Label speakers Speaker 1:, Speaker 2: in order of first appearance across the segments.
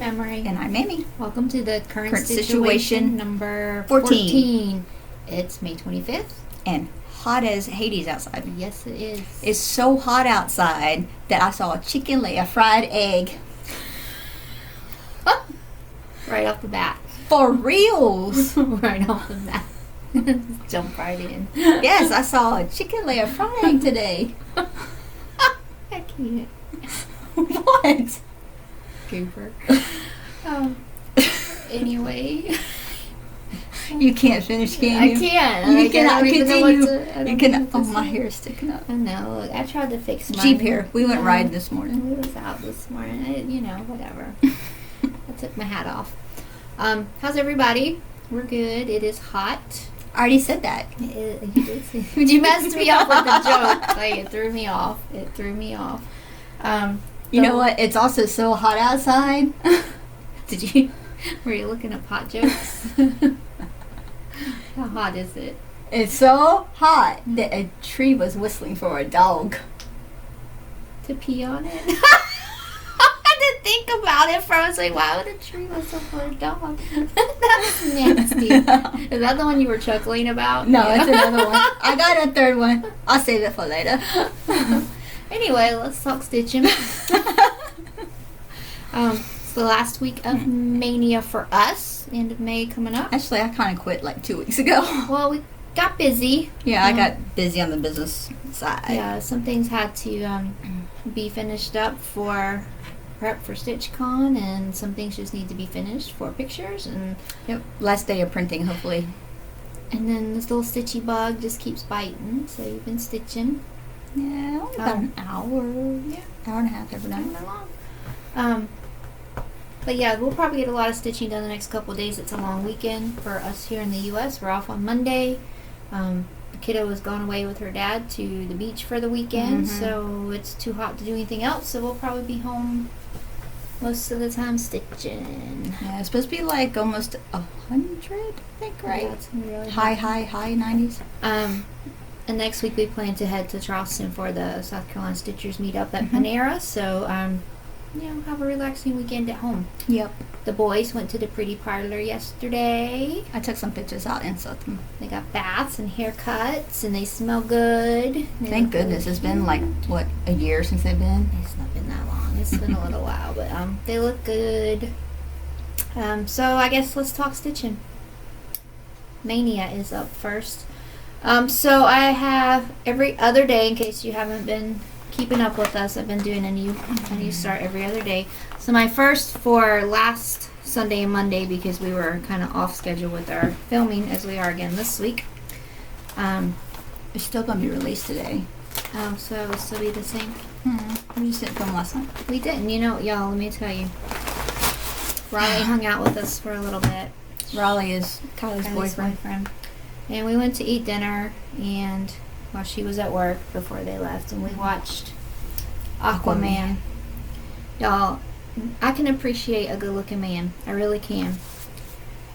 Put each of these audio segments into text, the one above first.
Speaker 1: Emery.
Speaker 2: And I'm Amy.
Speaker 1: Welcome to the current situation number 14. It's May 25th.
Speaker 2: And hot as Hades outside.
Speaker 1: Yes, it is.
Speaker 2: It's so hot outside that I saw a chicken lay a fried egg.
Speaker 1: Right off the bat.
Speaker 2: For reals.
Speaker 1: Right off the bat. Jump right in.
Speaker 2: Yes, I saw a chicken lay a fried egg today.
Speaker 1: I can't.
Speaker 2: What?
Speaker 1: Gooper. Anyway.
Speaker 2: You can't finish, can you?
Speaker 1: I can't.
Speaker 2: You cannot continue. You can. Oh, my
Speaker 1: say.
Speaker 2: hair is sticking up.
Speaker 1: I know. I tried to fix mine.
Speaker 2: Jeep hair. We went riding this morning.
Speaker 1: We was out this morning. Whatever. I took my hat off. How's everybody? We're good. It is hot.
Speaker 2: I already said that.
Speaker 1: You did say. You messed me up with the joke. Like, it threw me off.
Speaker 2: You know what? It's also so hot outside.
Speaker 1: Were you looking up hot jokes? How hot is it?
Speaker 2: It's so hot that a tree was whistling for a dog.
Speaker 1: To pee on it? I had to think about it first. I was like, why would a tree whistle for a dog? That's nasty. Is that the one you were chuckling about?
Speaker 2: No, it's another one. I got a third one. I'll save it for later.
Speaker 1: Anyway, let's talk stitching. It's the last week of Mania for us. End of May coming up.
Speaker 2: Actually, I kind of quit like 2 weeks ago.
Speaker 1: Well, we got busy.
Speaker 2: Yeah, I got busy on the business side.
Speaker 1: Yeah, some things had to be finished up for prep for StitchCon, and some things just need to be finished for pictures. And
Speaker 2: yep, last day of printing, hopefully.
Speaker 1: And then this little stitchy bug just keeps biting, so you've been stitching.
Speaker 2: Yeah, only about an hour. Yeah, hour and a half every night.
Speaker 1: Not long. But yeah, we'll probably get a lot of stitching done the next couple of days. It's a long weekend for us here in the U.S. We're off on Monday. The kiddo has gone away with her dad to the beach for the weekend, so it's too hot to do anything else. So we'll probably be home most of the time stitching.
Speaker 2: Yeah, it's supposed to be like almost 100, I think, right?
Speaker 1: Yeah, it's really
Speaker 2: high 90s.
Speaker 1: And next week we plan to head to Charleston for the South Carolina Stitchers meetup at Panera. So, have a relaxing weekend at home.
Speaker 2: Yep.
Speaker 1: The boys went to the Pretty Parlor yesterday.
Speaker 2: I took some pictures out and saw them.
Speaker 1: They got baths and haircuts, and they smell good.
Speaker 2: Thank goodness. It's been like, what, a year since they've been?
Speaker 1: It's not been that long. It's been a little while, but they look good. So I guess let's talk stitching. Mania is up first. So I have every other day, in case you haven't been keeping up with us, I've been doing a new start every other day. So my first for last Sunday and Monday, because we were kind of off schedule with our filming, as we are again this week.
Speaker 2: It's still going to be released today.
Speaker 1: Oh, so it will still be the same?
Speaker 2: We just didn't film last night.
Speaker 1: We didn't. Y'all, let me tell you. Riley hung out with us for a little bit.
Speaker 2: Raleigh is Kylie's boyfriend.
Speaker 1: And we went to eat dinner, and while she was at work before they left, and we watched Aquaman. Y'all, I can appreciate a good-looking man. I really can.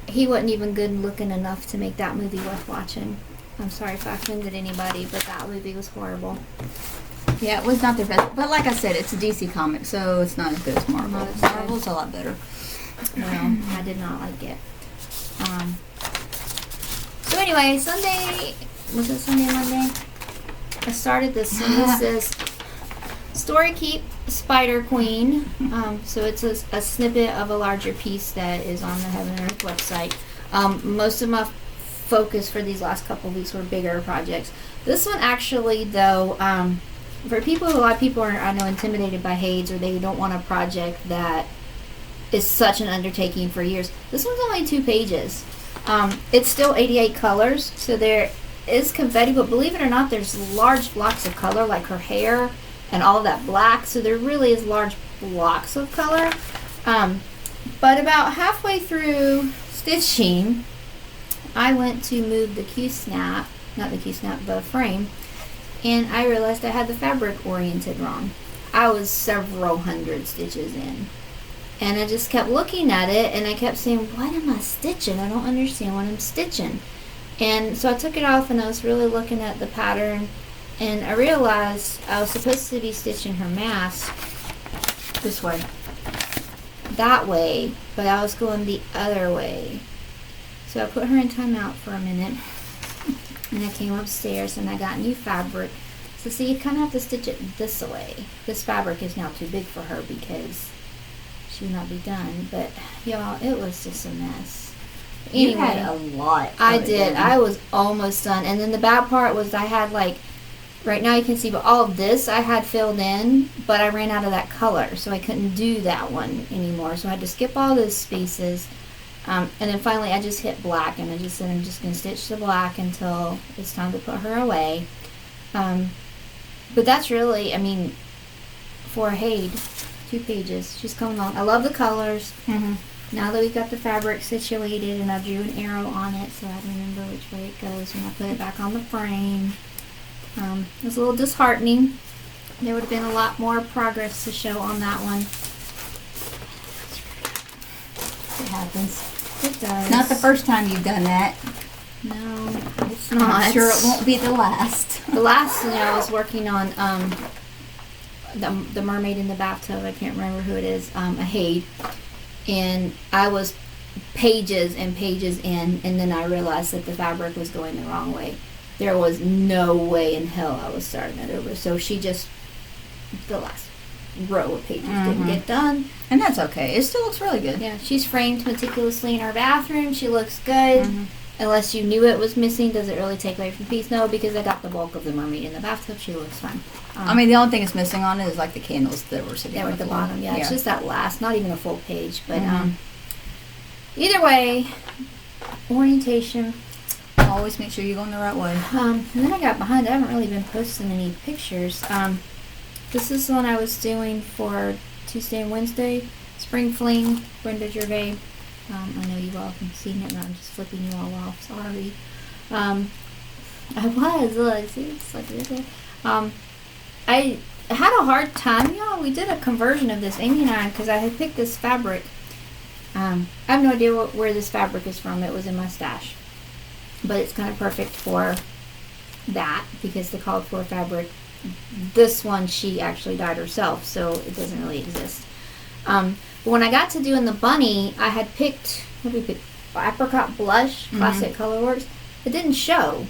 Speaker 1: He wasn't even good-looking enough to make that movie worth watching. I'm sorry if I offended anybody, but that movie was horrible.
Speaker 2: Yeah, it was not their best. But like I said, it's a DC comic, so it's not as good as Marvel. Marvel's a lot better.
Speaker 1: Well, I did not like it. So anyway, Sunday, was it Sunday or Monday? I started this one. This is Story Keep Spider Queen. So it's a snippet of a larger piece that is on the Heaven and Earth website. Most of my focus for these last couple of weeks were bigger projects. This one actually, though, for people, a lot of people are, I know, intimidated by Hades, or they don't want a project that is such an undertaking for years. This one's only 2 pages. It's still 88 colors, so there is confetti, but believe it or not, there's large blocks of color, like her hair and all of that black, so there really is large blocks of color. But about halfway through stitching, I went to move the Q-snap, not the Q-snap, the frame, and I realized I had the fabric oriented wrong. I was several hundred stitches in. And I just kept looking at it, and I kept saying, what am I stitching? I don't understand what I'm stitching. And so I took it off, and I was really looking at the pattern, and I realized I was supposed to be stitching her mask
Speaker 2: this way.
Speaker 1: that way, but I was going the other way. So I put her in timeout for a minute, and I came upstairs and I got new fabric. So see, you kind of have to stitch it this way. This fabric is now too big for her because she would not be done. But y'all, it was just a mess. Anyway,
Speaker 2: you had a lot.
Speaker 1: I did. I was almost done. And then the bad part was I had like, right now you can see, but all of this I had filled in, but I ran out of that color, so I couldn't do that one anymore. So I had to skip all those spaces. And then finally I just hit black, and I just said I'm just going to stitch the black until it's time to put her away. But that's really, I mean, for Haid, 2 pages. She's coming along. I love the colors. Now that we've got the fabric situated and I drew an arrow on it so I remember which way it goes when I put it back on the frame. It was a little disheartening. There would have been a lot more progress to show on that one. It happens. It does.
Speaker 2: Not the first time you've done that.
Speaker 1: No, it's not.
Speaker 2: I'm sure it won't be the last.
Speaker 1: The last thing I was working on, the mermaid in the bathtub, I can't remember who it is, a Haid. And I was pages and pages in, and then I realized that the fabric was going the wrong way. There was no way in hell I was starting it over. So she just, the last row of pages didn't get done.
Speaker 2: And that's okay. It still looks really good.
Speaker 1: Yeah, she's framed meticulously in our bathroom. She looks good. Unless you knew it was missing, does it really take away from the piece? No, because I got the bulk of the mermaid in the bathtub. She looks fine.
Speaker 2: I mean, the only thing that's missing on it is like the candles that were sitting
Speaker 1: They were
Speaker 2: on
Speaker 1: at the
Speaker 2: floor.
Speaker 1: bottom. Yeah, it's just that last, not even a full page. But either way, orientation.
Speaker 2: Always make sure you're going the right way.
Speaker 1: And then I got behind. I haven't really been posting any pictures. This is one I was doing for Tuesday and Wednesday. Spring Fling, Brenda Gervais. I know you all have seen it, and I'm just flipping you all off. Sorry. I was. Look, see, it's like right there. I had a hard time, y'all. We did a conversion of this, Amy and I, because I had picked this fabric. I have no idea where this fabric is from. It was in my stash. But it's kind of perfect for that because the called for fabric, this one she actually dyed herself, so it doesn't really exist. But when I got to doing the bunny, I had picked, what did we pick? Apricot Blush, Classic Colorworks. It didn't show.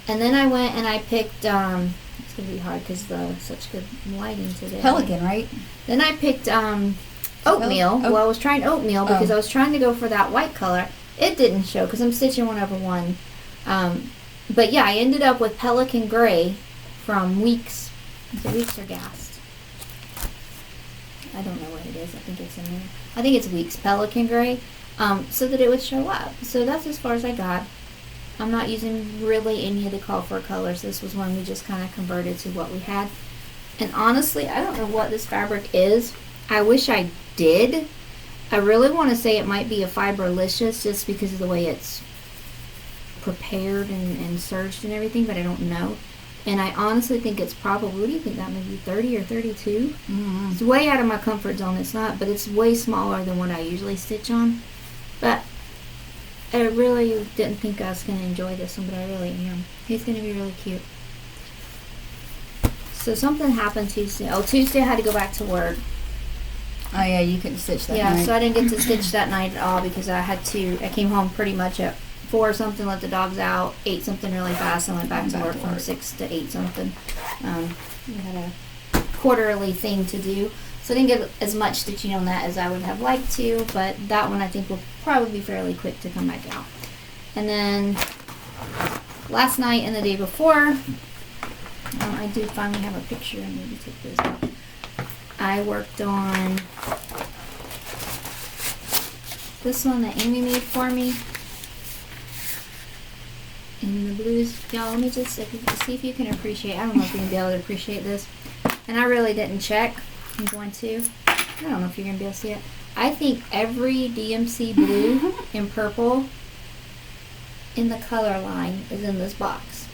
Speaker 1: And then I went and I picked, it's going to be hard because such good lighting today.
Speaker 2: Pelican, right?
Speaker 1: Then I picked oatmeal. Well, I was trying oatmeal because I was trying to go for that white color. It didn't show because I'm stitching 1 over 1. But yeah, I ended up with Pelican Gray from Weeks. The Weeks are gassed. I don't know what it is. I think it's in there. I think it's Weeks Pelican Gray, so that it would show up. So that's as far as I got. I'm not using really any of the call for colors. This was one we just kind of converted to what we had. And honestly, I don't know what this fabric is. I wish I did. I really want to say it might be a Fiberlicious just because of the way it's prepared and serged and everything, but I don't know. And I honestly think it's probably, what do you think that may be, 30 or 32? It's way out of my comfort zone. It's not, but it's way smaller than what I usually stitch on. But I really didn't think I was going to enjoy this one, but I really am. He's going to be really cute. So something happened Tuesday. Oh, Tuesday I had to go back to work.
Speaker 2: Oh yeah, you couldn't stitch that night.
Speaker 1: Yeah, so I didn't get to stitch that night at all because I came home pretty much at 4 something, let the dogs out, ate something really fast, and went back to work from 6 to 8 something. We had a quarterly thing to do. So I didn't get as much stitching on that as I would have liked to, but that one I think will probably be fairly quick to come back out. And then last night and the day before, I did finally have a picture. I need to take this out. I worked on this one that Amy made for me in the blues. Y'all, let me just see if you can appreciate. I don't know if you're going to be able to appreciate this. And I really didn't check. I'm going to. I don't know if you're going to be able to see it. I think every DMC blue and purple in the color line is in this box.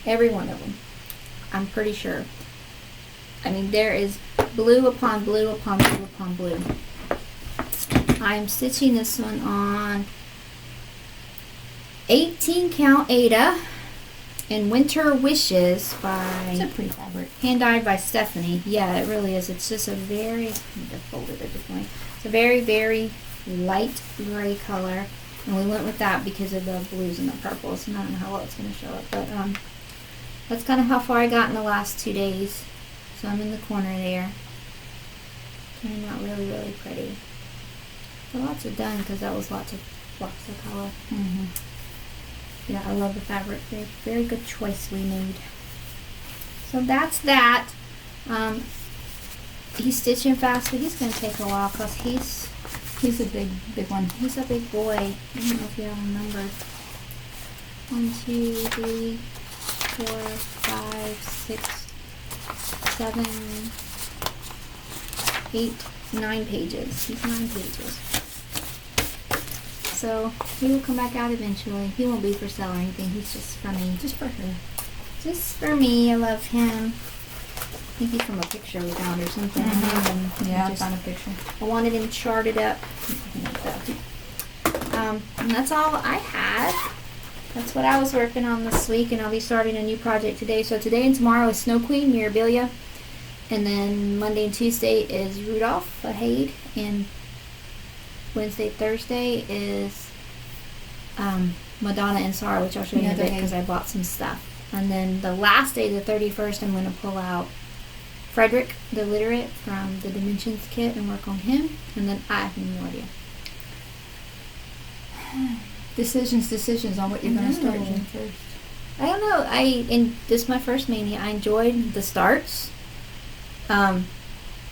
Speaker 1: Every one of them. I'm pretty sure. I mean, there is blue upon blue upon blue upon blue. I am stitching this one on 18 count Aida, and Winter Wishes
Speaker 2: It's a
Speaker 1: by
Speaker 2: pretty fabric.
Speaker 1: hand dyed by Stephanie. Yeah, it really is. It's just a very, I need to fold it a different way. It's a very, very light gray color, and we went with that because of the blues and the purples. And I don't know how well it's going to show up, but that's kind of how far I got in the last 2 days. So I'm in the corner there. Turning out really, really pretty. So lots of done because that was lots of blocks of color.
Speaker 2: Mm-hmm.
Speaker 1: Yeah, I love the fabric. Very, very good choice we made. So that's that. He's stitching fast, but he's going to take a while because
Speaker 2: He's a big one.
Speaker 1: he's a big boy. I don't know if you have a number. 1, 2, 3, 4, 5, 6, 7, 8, 9 pages. He's 9 pages. So he will come back out eventually. He won't be for sale or anything. He's just for me.
Speaker 2: Just for her.
Speaker 1: Just for me. I love him. I think he's from a picture we found or something.
Speaker 2: Mm-hmm. Yeah, I
Speaker 1: just,
Speaker 2: found a picture.
Speaker 1: I wanted him charted up. And that's all I had. That's what I was working on this week, and I'll be starting a new project today. So today and tomorrow is Snow Queen, Mirabilia. And then Monday and Tuesday is Rudolph, Ahaid. And Wednesday, Thursday is Madonna and Sarah, which I'll show you in a bit because I bought some stuff. And then the last day, the 31st, I'm going to pull out Frederick the Literate from the Dimensions kit and work on him. And then I have no idea.
Speaker 2: Decisions on what you're going to start June 1st.
Speaker 1: I don't know. This is my first mania. I enjoyed the starts.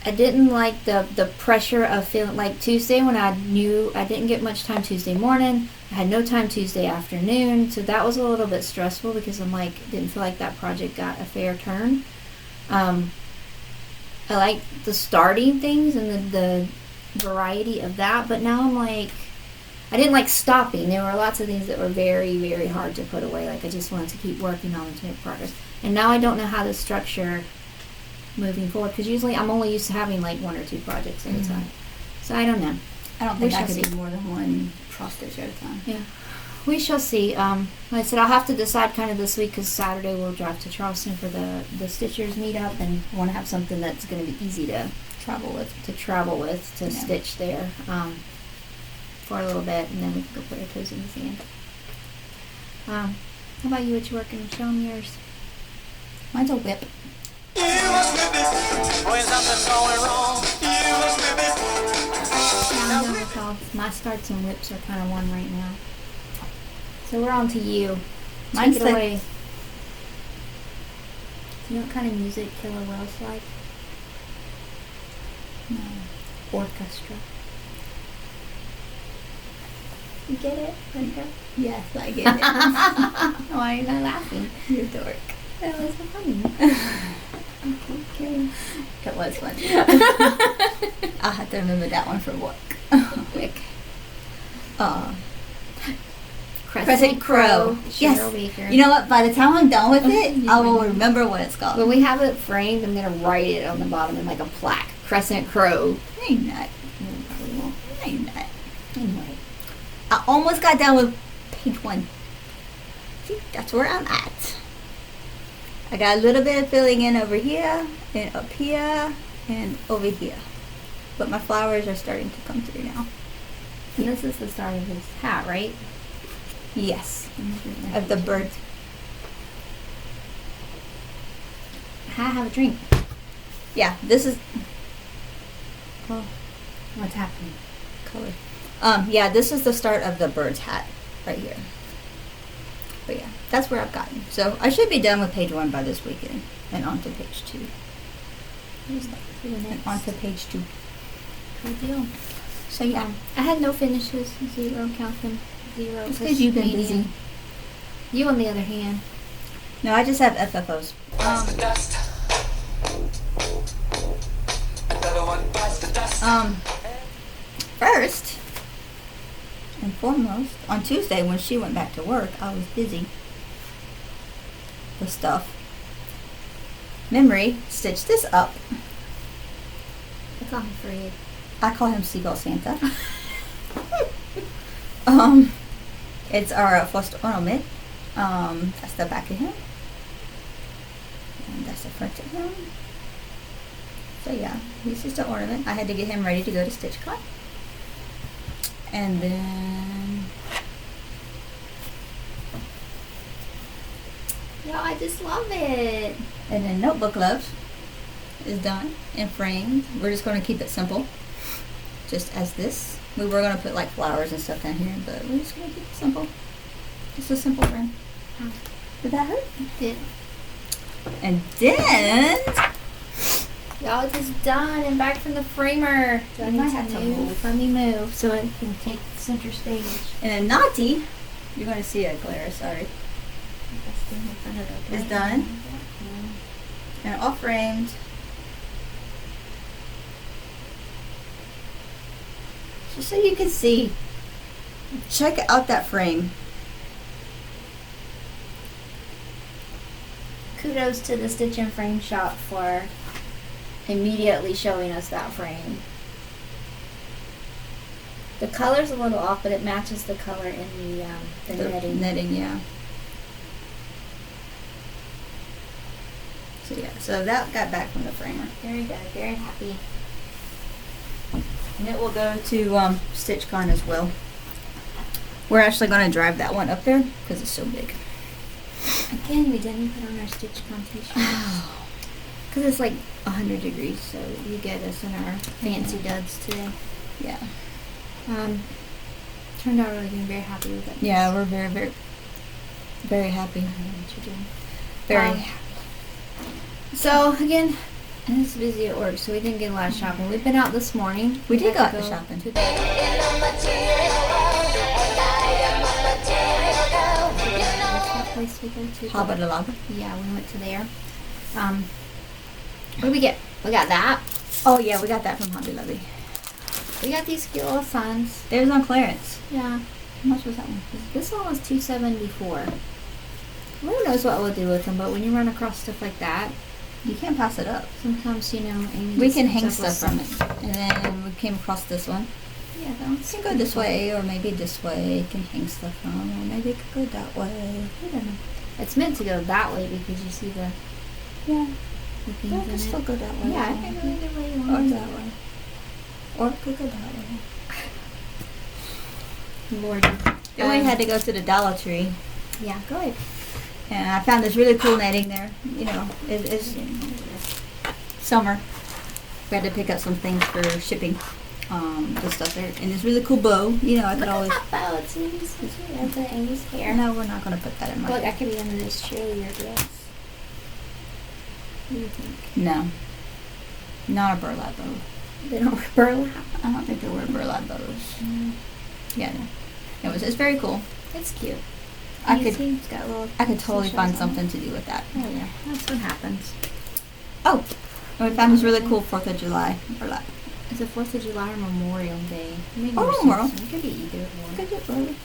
Speaker 1: I didn't like the pressure of feeling like Tuesday when I knew I didn't get much time Tuesday morning. I had no time Tuesday afternoon, so that was a little bit stressful because I'm like didn't feel like that project got a fair turn. I like the starting things and the variety of that, but now I'm like I didn't like stopping. There were lots of things that were very, very hard to put away. Like I just wanted to keep working on them to make progress. And now I don't know how to structure moving forward because usually I'm only used to having like 1 or 2 projects at a time. So I don't know.
Speaker 2: I don't think I could
Speaker 1: see.
Speaker 2: do more than one cross stitch at a time.
Speaker 1: Yeah, we shall see. Like I said, I'll have to decide kind of this week because Saturday we'll drive to Charleston for the Stitchers meetup, and I want to have something that's going to be easy to travel with, stitch there for a little bit, and then we can go put our toes in the sand. How about you? What you working on? Show 'em yours.
Speaker 2: Mine's a whip.
Speaker 1: My starts and whips are kind of one right now. So we're on to you.
Speaker 2: Mine's
Speaker 1: Take it away. Do you know what kind of music Killer Whales like?
Speaker 2: No.
Speaker 1: Orchestra. You get it, Brenda?
Speaker 2: Yes, I get it.
Speaker 1: Why are you not laughing?
Speaker 2: You're a dork.
Speaker 1: That was so funny. Okay.
Speaker 2: That was funny. I'll have to remember that one for work.
Speaker 1: Quick.
Speaker 2: Crescent Crow.
Speaker 1: Cheryl
Speaker 2: Yes.
Speaker 1: Baker.
Speaker 2: You know what? By the time I'm done with it, I will remember what it's called.
Speaker 1: When we have it framed, I'm going to write it on the bottom in like a plaque. Crescent Crow.
Speaker 2: Ain't that.
Speaker 1: Probably won't.
Speaker 2: Ain't that.
Speaker 1: Anyway.
Speaker 2: I almost got done with page 1. See, that's where I'm at. I got a little bit of filling in over here, and up here, and over here. But my flowers are starting to come through now.
Speaker 1: And this is the start of his hat, right?
Speaker 2: Yes. Of the bird.
Speaker 1: Have a drink.
Speaker 2: Yeah, this is
Speaker 1: Oh, what's happening?
Speaker 2: color. Yeah, this is the start of the bird's hat right here. But yeah, that's where I've gotten. So I should be done with page 1 by this weekend, and on to page 2. And on to page 2.
Speaker 1: Good deal.
Speaker 2: So yeah,
Speaker 1: I had no finishes. 0, count them. 0.
Speaker 2: it's because you've been
Speaker 1: Mania.
Speaker 2: busy.
Speaker 1: You, on the other hand.
Speaker 2: No, I just have FFOs. First and foremost, on Tuesday when she went back to work, I was busy with stuff. Memory stitched this up.
Speaker 1: I call him Fred.
Speaker 2: I call him Seagull Santa. It's our first ornament. That's the back of him. That's the front of him. So yeah, he's just an ornament. I had to get him ready to go to StitchCon. And then...
Speaker 1: Yo, I just love it.
Speaker 2: And then Notebook Love is done and framed. We're just going to keep it simple. Just as this. We were going to put like flowers and stuff down here, but we're just going to keep it simple. Just a simple frame. Did that hurt?
Speaker 1: It did.
Speaker 2: And then...
Speaker 1: Y'all, it's just done and back from the framer. Do I
Speaker 2: You
Speaker 1: need
Speaker 2: might
Speaker 1: to
Speaker 2: have to
Speaker 1: move?
Speaker 2: move.
Speaker 1: Let me move so it can take center stage.
Speaker 2: And then Naughty, you're going to see a glare, sorry. It's done. And all framed. Just so you can see. Check out that frame.
Speaker 1: Kudos to the Stitch and Frame shop for immediately showing us that frame. The color's a little off, but it matches the color in the netting.
Speaker 2: Netting, yeah. So yeah, so that got back from the framer.
Speaker 1: Very good. Very happy.
Speaker 2: And it will go to StitchCon as well. We're actually going to drive that one up there because it's so big.
Speaker 1: Again, we didn't put on our Stitch t-shirt. Because it's like 100 degrees, so you get us in our fancy duds today.
Speaker 2: Yeah.
Speaker 1: Turned out really good. Very happy with it.
Speaker 2: Yeah, we're very, very, very happy.
Speaker 1: I know what you're doing.
Speaker 2: Very
Speaker 1: happy. So again, and it's busy at work, so we didn't get a lot of shopping. We've been out this morning.
Speaker 2: We did go
Speaker 1: had
Speaker 2: out
Speaker 1: to
Speaker 2: shopping.
Speaker 1: to place we go to?
Speaker 2: Haba de Lava.
Speaker 1: Yeah, we went to there. What did we get? We got that.
Speaker 2: Oh yeah, we got that from Hobby Lobby.
Speaker 1: We got these cute little suns.
Speaker 2: There's on clearance.
Speaker 1: Yeah.
Speaker 2: How much was that one?
Speaker 1: This one was $2.74. Who knows what we'll do with them, but when you run across stuff like that,
Speaker 2: You can't pass it up.
Speaker 1: sometimes, Amy
Speaker 2: We
Speaker 1: just
Speaker 2: can
Speaker 1: comes
Speaker 2: hang
Speaker 1: up with
Speaker 2: stuff from it. And then we came across this one.
Speaker 1: Yeah, that one's
Speaker 2: You can go this way, or maybe this way. You can hang stuff from, or maybe it could go that way.
Speaker 1: I don't know. It's meant to go that way because you see the
Speaker 2: Yeah.
Speaker 1: things
Speaker 2: Well, it
Speaker 1: in
Speaker 2: could still
Speaker 1: it.
Speaker 2: go that way.
Speaker 1: Yeah, I can go either way you
Speaker 2: Or
Speaker 1: want.
Speaker 2: that way. Or it could go that way.
Speaker 1: Lordy.
Speaker 2: Then we had to go to the Dollar Tree.
Speaker 1: Yeah, go ahead.
Speaker 2: And I found this really cool netting there. You know, it's summer. We had to pick up some things for shipping. The stuff there. And this really cool bow. You know, I could
Speaker 1: Look
Speaker 2: always...
Speaker 1: at that bow. It's Amy's, that's Amy's hair.
Speaker 2: No, we're not going to put that in my...
Speaker 1: Look, I could be under this cheerleader dress. What do you think?
Speaker 2: No. Not a burlap bow.
Speaker 1: They don't wear burlap.
Speaker 2: I don't think they wear burlap bows. Yeah, no. It's very cool.
Speaker 1: It's cute.
Speaker 2: I
Speaker 1: You
Speaker 2: could
Speaker 1: see, it's got little
Speaker 2: totally
Speaker 1: stitches
Speaker 2: find
Speaker 1: on
Speaker 2: something
Speaker 1: it.
Speaker 2: to do with that.
Speaker 1: Oh yeah, that's what happens.
Speaker 2: Oh, and we found this really cool 4th of July burlap.
Speaker 1: Is it 4th of July or Memorial Day? Maybe
Speaker 2: Or
Speaker 1: there's
Speaker 2: Memorial.
Speaker 1: something. It could be either or.
Speaker 2: Could it really?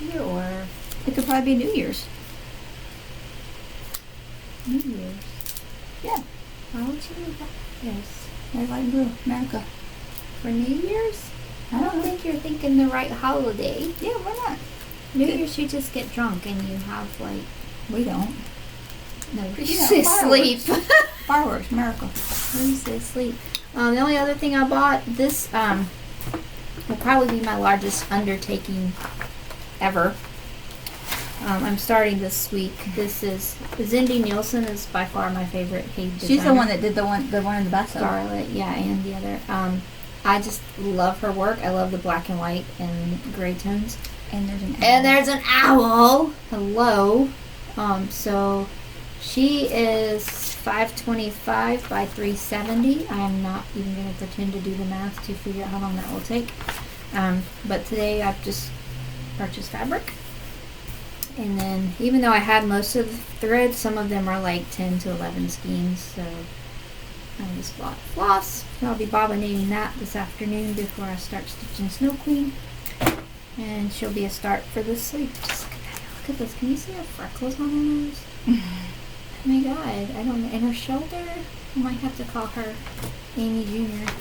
Speaker 1: Either or.
Speaker 2: It could probably be New Year's.
Speaker 1: New Year's.
Speaker 2: Yeah.
Speaker 1: Why would you do that? Yes.
Speaker 2: Red, white, and blue. America.
Speaker 1: For New Year's? I
Speaker 2: I
Speaker 1: don't
Speaker 2: don't know.
Speaker 1: think you're thinking the right holiday.
Speaker 2: Yeah, why not?
Speaker 1: New
Speaker 2: Good.
Speaker 1: Year's you just get drunk and you have like
Speaker 2: We don't.
Speaker 1: no you
Speaker 2: Yeah,
Speaker 1: say sleep.
Speaker 2: fireworks. Fireworks, America.
Speaker 1: You say sleep. The only other thing I bought, this will probably be my largest undertaking ever. I'm starting this week. This is Zindy Nielsen is by far my favorite paid designer.
Speaker 2: She's the one that did the one in the bathtub.
Speaker 1: Scarlet, yeah, and the other. I just love her work. I love the black and white and gray tones.
Speaker 2: And there's an owl.
Speaker 1: And there's an owl. Hello. So she is 525 by 370. I'm not even going to pretend to do the math to figure out how long that will take. But today I've just purchased fabric. And then even though I had most of the thread, some of them are like 10 to 11 skeins. So I just bought floss. So I'll be bobbinating that this afternoon before I start stitching Snow Queen. And she'll be a start for this sleeve. Just look at that. Look at this. Can you see her freckles on her nose? Oh my god. I don't know. And her shoulder? I might have to call her Amy Jr.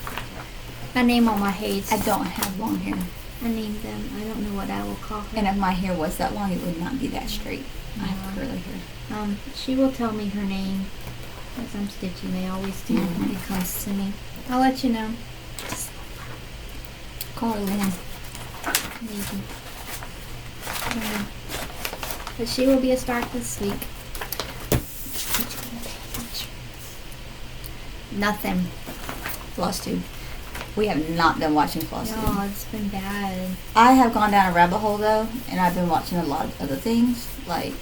Speaker 1: I name all my hairs.
Speaker 2: I don't have long hair.
Speaker 1: I named them. I don't know what I will call her.
Speaker 2: And if my hair was that long, it would not be that straight. I have curly hair.
Speaker 1: She will tell me her name As I'm stitching, they always do. It comes to me. I'll let you know.
Speaker 2: Call her Lynn.
Speaker 1: Maybe. I don't know. But she will be a start this week. Nothing.
Speaker 2: Floss Tube. We have not been watching Floss Tube.
Speaker 1: No, it's been bad.
Speaker 2: I have gone down a rabbit hole though, and I've been watching a lot of other things like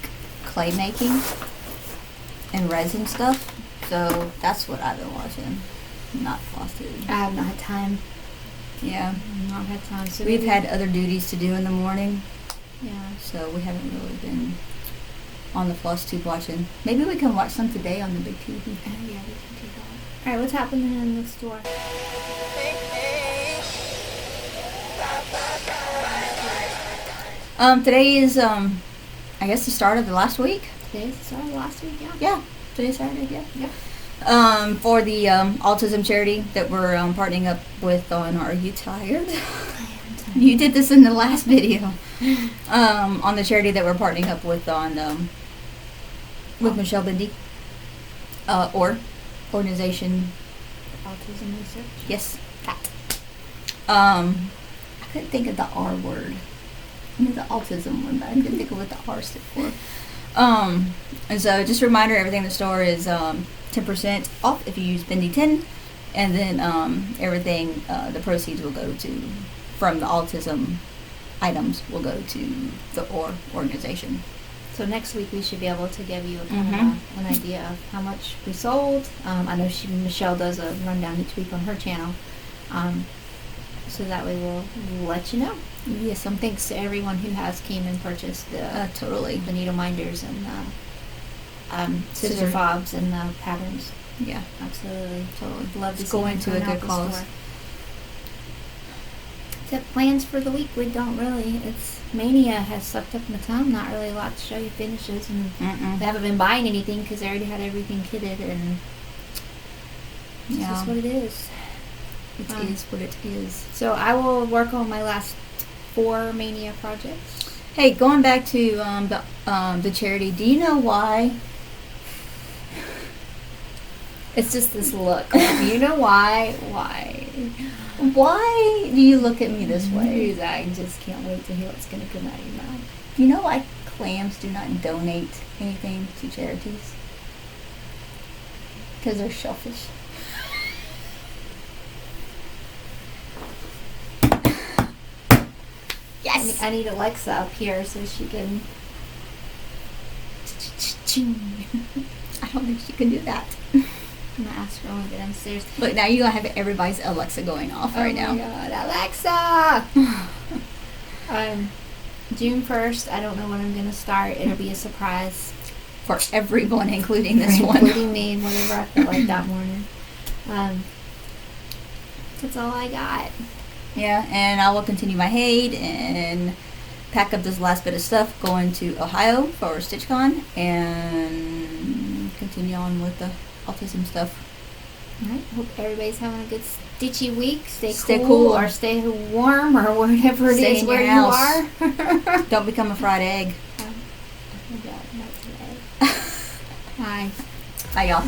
Speaker 2: clay making and resin stuff. So that's what I've been watching, not Floss Tube.
Speaker 1: I have not had time.
Speaker 2: Yeah.
Speaker 1: I've not had time. So
Speaker 2: We've
Speaker 1: maybe-
Speaker 2: had other duties to do in the morning,
Speaker 1: Yeah.
Speaker 2: so we haven't really been on the Floss Tube watching. Maybe we can watch some today on the big TV.
Speaker 1: Oh, yeah, we can do that. Alright, what's happening in the store?
Speaker 2: Today is I guess the start of the last week.
Speaker 1: Today's the start of last week, yeah.
Speaker 2: Yeah, today's Saturday. Yeah.
Speaker 1: Yeah.
Speaker 2: For the autism charity that we're partnering up with on Are You Tired? You did this in the last video. On the charity that we're partnering up with on with Michelle Bindi. Or organization.
Speaker 1: Autism research.
Speaker 2: Yes, that. I couldn't think of the R word. I mean the autism one, but I couldn't think of what the R stood for. And so just a reminder, everything in the store is 10% off if you use Bindi 10, and then everything, the proceeds will go to, from the autism items, will go to the OR organization.
Speaker 1: So next week we should be able to give you a kind of an idea of how much we sold. I know Michelle does a rundown each week on her channel, so that way we'll let you know.
Speaker 2: Yes,
Speaker 1: Thanks to everyone who has came and purchased the
Speaker 2: totally.
Speaker 1: the needle minders and scissor
Speaker 2: Scissor.
Speaker 1: fobs and the patterns.
Speaker 2: Yeah,
Speaker 1: Absolutely, totally love to
Speaker 2: it's
Speaker 1: see
Speaker 2: going
Speaker 1: them
Speaker 2: to a
Speaker 1: coming out
Speaker 2: good
Speaker 1: the
Speaker 2: cause.
Speaker 1: store. Except plans for the week, we don't really. It's Mania has sucked up my time. Not really a lot to show you finishes, and they haven't been buying anything because they already had everything kitted, and it's
Speaker 2: Yeah.
Speaker 1: just what it is.
Speaker 2: It is what it is.
Speaker 1: So I will work on my last 4 Mania projects.
Speaker 2: Hey, going back to the charity, do you know why?
Speaker 1: It's just this look. You know why? Why?
Speaker 2: Why do you look at me this way?
Speaker 1: Because I just can't wait to hear what's going to come out of your mouth.
Speaker 2: You know why clams do not donate anything to charities? Because they're shellfish. Yes!
Speaker 1: I need Alexa up here so she can.
Speaker 2: I don't think she can do that.
Speaker 1: I'm gonna ask her when we get downstairs.
Speaker 2: Look, now you're going to have everybody's Alexa going off right now.
Speaker 1: Oh my god, Alexa! June 1st, I don't know when I'm gonna start. It'll be a surprise.
Speaker 2: For everyone, including this one.
Speaker 1: Including me and whatever I feel like that morning. That's all I got.
Speaker 2: Yeah, and I will continue my Haid and pack up this last bit of stuff going to Ohio for StitchCon and continue on with the autism stuff.
Speaker 1: Alright, hope everybody's having a good stitchy week. Stay
Speaker 2: Stay
Speaker 1: cool,
Speaker 2: cool.
Speaker 1: or stay warm or whatever it
Speaker 2: Stay
Speaker 1: is
Speaker 2: in
Speaker 1: where
Speaker 2: your
Speaker 1: you
Speaker 2: house.
Speaker 1: are.
Speaker 2: Don't become a fried egg.
Speaker 1: Oh my god, not today. Bye.
Speaker 2: Bye, y'all.